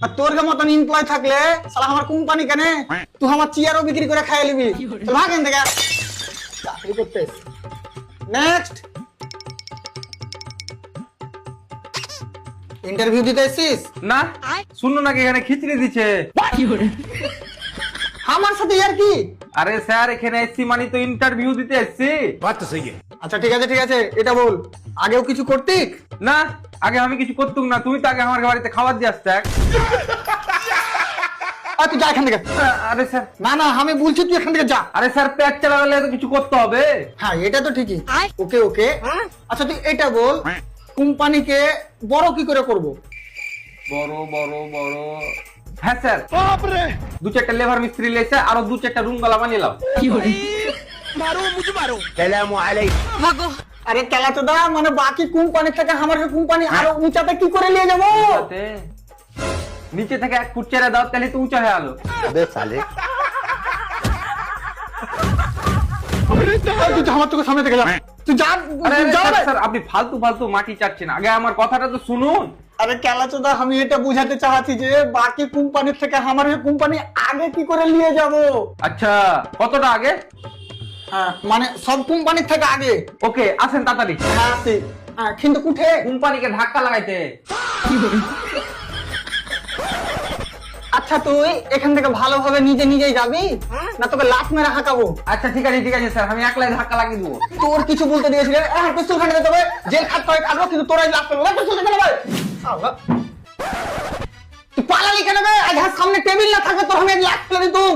আর তোর মতন এমপ্লয় থাকলে শালা আমার কোম্পানি কেন তুই আমার চেয়ারও বিক্রি করে খাইয়ে নিবি। চল ভাগ এখান থেকে, চাকরি করতে। নেক্সট ইন্টারভিউ দিতে এসেছিস? না শুনো নাকি এখানে খিচড়ি দিচ্ছে। আমার সাথে আর কি? আরে স্যার এখানে এসছি মানে তো ইন্টারভিউ দিতে এসছি। আচ্ছা ঠিক আছে ঠিক আছে, এটা বল আগেও কিছু করতিক? না আগে আমি কিছু করতুম না, তুমি তো আগে আমার বাড়িতে খাবার দিয়ে আসতে। তুই যা এখান থেকে। আরে স্যার না না আমি বলছি তুই এখান থেকে যা। আরে স্যার পেট চালালে তো কিছু করতে হবে। হ্যাঁ এটা তো ঠিকই। ওকে ওকে, আচ্ছা তুই এটা বল কোম্পানিকে বড় কি করে করব? বড় বড় বড়, হ্যাঁ স্যার দু চারটা লেবার মিস্ত্রি লেছে আরো দু চারটা রুম গালা বানিয়ে লাও। আরে কেলা তো দা, মানে বাকি কোম্পানি থেকে আমার কোম্পানি আরো উঁচাতে কি করে নিয়ে যাবো? নিচে থেকে 1 ফুট চেরা দাও তাহলে তো উঁচা হয়ে আলো। তুই আমার তোকে সামনে থেকে যা, তুই যা। আরে যা রে। স্যার আপনি ফালতু ফালতু মাটি চাচ্ছেন, আগে আমার কথাটা তো শুনুন। আরে কেলা তো দা, আমি এটা বুঝাতে চাচ্ছি যে বাকি কোম্পানির থেকে আমার কোম্পানি আগে কি করে নিয়ে যাব। আচ্ছা কতটা আগে? হ্যাঁ মানে সব কোম্পানির থেকে আগে। ওকে আসেন তাড়াতাড়ি। হ্যাঁ কিন্তু কুঠে? কোম্পানিকে ধাক্কা লাগাইতে। আচ্ছা তুই এখান থেকে ভালোভাবে নিজে নিজেই যাবি না তোকে লাত মেরে হাঁকাবো? আচ্ছা ঠিক আছে স্যার, আমি একলাই ধাক্কা লাগিয়ে দেবো। তোর কিছু বলতে দিয়েছিল পিস্তল খাটে যেতে হবে, জেল খাটতে হয় কাটবো, কিন্তু তোরাই লাভ করবো। পিস্তল খাটে ভাই তুই পালালি কেন বে? আজ সামনে টেবিল না থাকে তোর আমি লাভ করে দিতুম।